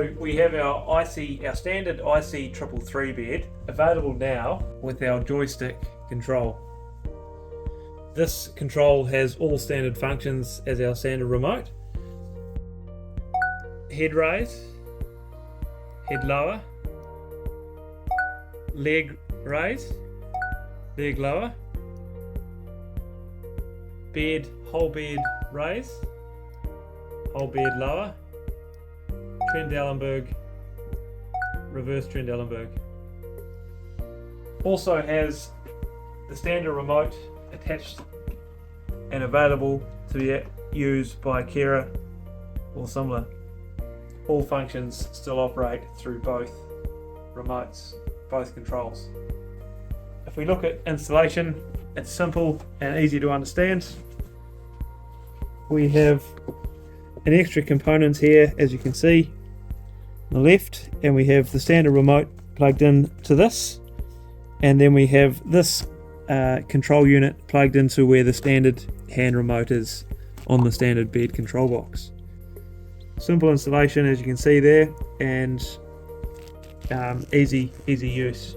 So we have our standard IC 333 bed available now with our joystick control. This control has all standard functions as our standard remote. Head raise, head lower, leg raise, leg lower, bed, whole bed raise, whole bed lower, Trendelenburg, reverse Trendelenburg. Also has the standard remote attached and available to be used by a carer or similar. All functions still operate through both remotes, both controls. If we look at installation, it's simple and easy to understand. We have an extra components here, as you can see on the left, and we have the standard remote plugged in to this, and then we have this control unit plugged into where the standard hand remote is on the standard bed control box. Simple installation, as you can see there, and easy use.